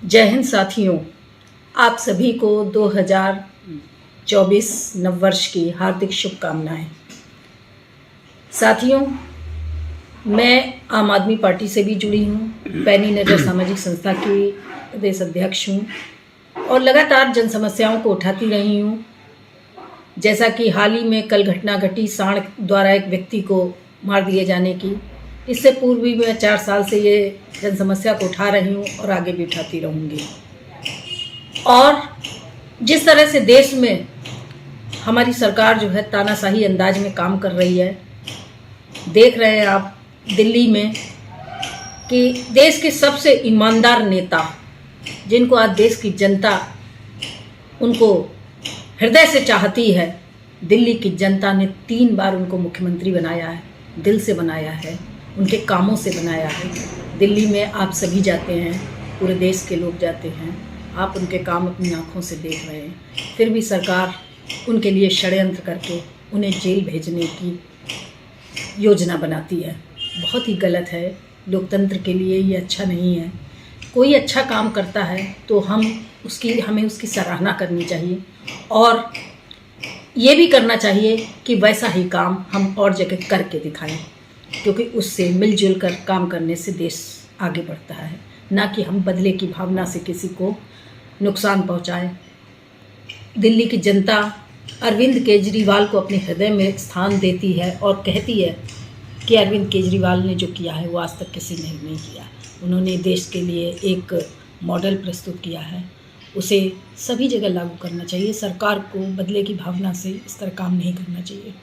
जय हिंद साथियों, आप सभी को 2024 नववर्ष की हार्दिक शुभकामनाएं। साथियों, मैं आम आदमी पार्टी से भी जुड़ी हूँ, पैनी नज़र सामाजिक संस्था की प्रदेश अध्यक्ष हूँ और लगातार जन समस्याओं को उठाती रही हूँ। जैसा कि हाल ही में कल घटना घटी सांड द्वारा एक व्यक्ति को मार दिए जाने की। इससे पूर्व भी मैं 4 साल से ये जन समस्या को उठा रही हूँ और आगे भी उठाती रहूँगी। और जिस तरह से देश में हमारी सरकार जो है तानाशाही अंदाज में काम कर रही है, देख रहे हैं आप दिल्ली में कि देश के सबसे ईमानदार नेता जिनको आज देश की जनता उनको हृदय से चाहती है, दिल्ली की जनता ने 3 बार उनको मुख्यमंत्री बनाया है, दिल से बनाया है, उनके कामों से बनाया है। दिल्ली में आप सभी जाते हैं, पूरे देश के लोग जाते हैं, आप उनके काम अपनी आँखों से देख रहे हैं। फिर भी सरकार उनके लिए षड्यंत्र करके उन्हें जेल भेजने की योजना बनाती है। बहुत ही गलत है, लोकतंत्र के लिए ये अच्छा नहीं है। कोई अच्छा काम करता है तो हमें उसकी सराहना करनी चाहिए और ये भी करना चाहिए कि वैसा ही काम हम और जगह करके दिखाएं, क्योंकि उससे मिलजुल कर काम करने से देश आगे बढ़ता है, ना कि हम बदले की भावना से किसी को नुकसान पहुंचाएं। दिल्ली की जनता अरविंद केजरीवाल को अपने हृदय में स्थान देती है और कहती है कि अरविंद केजरीवाल ने जो किया है वो आज तक किसी ने नहीं किया। उन्होंने देश के लिए एक मॉडल प्रस्तुत किया है, उसे सभी जगह लागू करना चाहिए। सरकार को बदले की भावना से इस तरह काम नहीं करना चाहिए।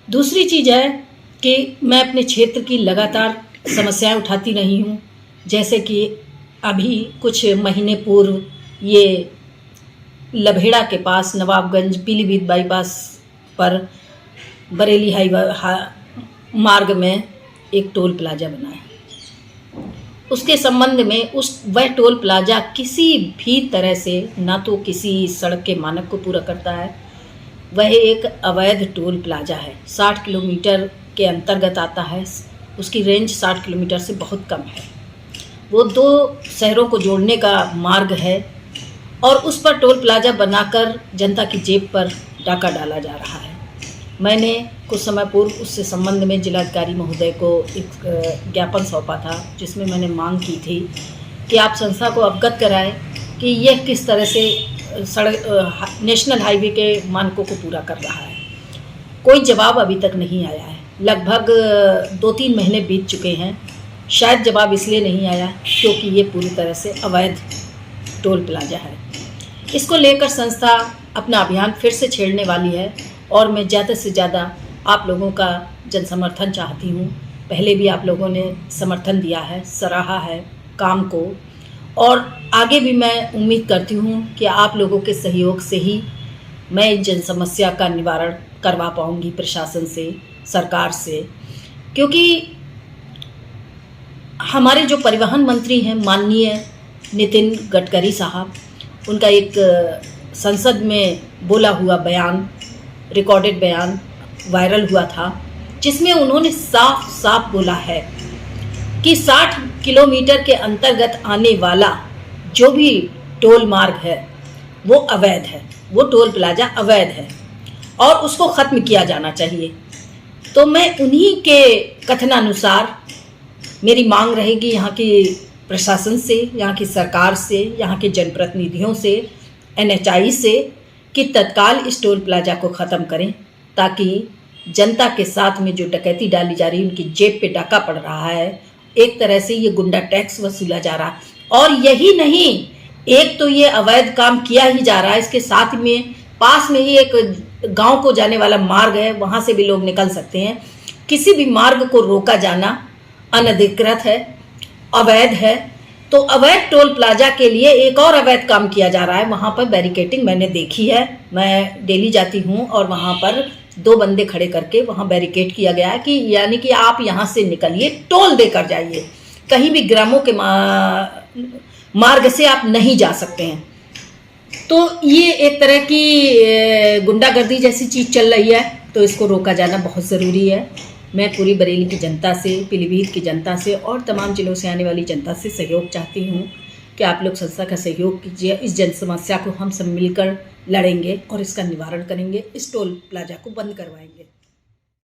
दूसरी चीज़ है कि मैं अपने क्षेत्र की लगातार समस्याएं उठाती रही हूँ। जैसे कि अभी कुछ महीने पूर्व ये लभेड़ा के पास नवाबगंज पीलीभीत बाईपास पर बरेली मार्ग में एक टोल प्लाजा बना है। उसके संबंध में वह टोल प्लाजा किसी भी तरह से ना तो किसी सड़क के मानक को पूरा करता है, वह एक अवैध टोल प्लाजा है। 60 किलोमीटर के अंतर्गत आता है, उसकी रेंज 60 किलोमीटर से बहुत कम है। वो 2 शहरों को जोड़ने का मार्ग है और उस पर टोल प्लाजा बनाकर जनता की जेब पर डाका डाला जा रहा है। मैंने कुछ समय पूर्व उससे संबंध में जिलाधिकारी महोदय को एक ज्ञापन सौंपा था, जिसमें मैंने मांग की थी कि आप संस्था को अवगत कराएं कि यह किस तरह से नेशनल हाईवे के मानकों को पूरा कर रहा है। कोई जवाब अभी तक नहीं आया है। लगभग 2-3 महीने बीत चुके हैं। शायद जवाब इसलिए नहीं आया क्योंकि ये पूरी तरह से अवैध टोल प्लाजा है। इसको लेकर संस्था अपना अभियान फिर से छेड़ने वाली है और मैं ज़्यादा से ज़्यादा आप लोगों का जन समर्थन चाहती हूँ। पहले भी आप लोगों ने समर्थन दिया है, सराहा है काम को, और आगे भी मैं उम्मीद करती हूँ कि आप लोगों के सहयोग से ही मैं जन समस्या का निवारण करवा पाऊँगी प्रशासन से, सरकार से। क्योंकि हमारे जो परिवहन मंत्री हैं माननीय नितिन गडकरी साहब, उनका एक संसद में बोला हुआ बयान, रिकॉर्डेड बयान वायरल हुआ था, जिसमें उन्होंने साफ साफ बोला है कि 60 किलोमीटर के अंतर्गत आने वाला जो भी टोल मार्ग है वो अवैध है, वो टोल प्लाजा अवैध है और उसको ख़त्म किया जाना चाहिए। तो मैं उन्हीं के कथनानुसार मेरी मांग रहेगी यहाँ की प्रशासन से, यहाँ की सरकार से, यहाँ के जनप्रतिनिधियों से, NHAI से कि तत्काल इस टोल प्लाजा को ख़त्म करें, ताकि जनता के साथ में जो डकैती डाली जा रही है, उनकी जेब पे डाका पड़ रहा है। एक तरह से ये गुंडा टैक्स वसूला जा रहा है। और यही नहीं, एक तो ये अवैध काम किया ही जा रहा है, इसके साथ में पास में ही एक गांव को जाने वाला मार्ग है, वहाँ से भी लोग निकल सकते हैं। किसी भी मार्ग को रोका जाना अनधिकृत है, अवैध है। तो अवैध टोल प्लाजा के लिए एक और अवैध काम किया जा रहा है। वहाँ पर बैरिकेटिंग मैंने देखी है, मैं डेली जाती हूँ और वहाँ पर 2 बंदे खड़े करके वहाँ बैरिकेड किया गया है कि यानी कि आप यहाँ से निकलिए, टोल देकर जाइए, कहीं भी ग्रामों के मार्ग से आप नहीं जा सकते हैं। तो ये एक तरह की गुंडागर्दी जैसी चीज़ चल रही है, तो इसको रोका जाना बहुत ज़रूरी है। मैं पूरी बरेली की जनता से, पीलीभीत की जनता से और तमाम जिलों से आने वाली जनता से सहयोग चाहती हूँ कि आप लोग संस्था का सहयोग कीजिए। इस जन समस्या को हम सब मिलकर लड़ेंगे और इसका निवारण करेंगे, इस टोल प्लाजा को बंद करवाएंगे।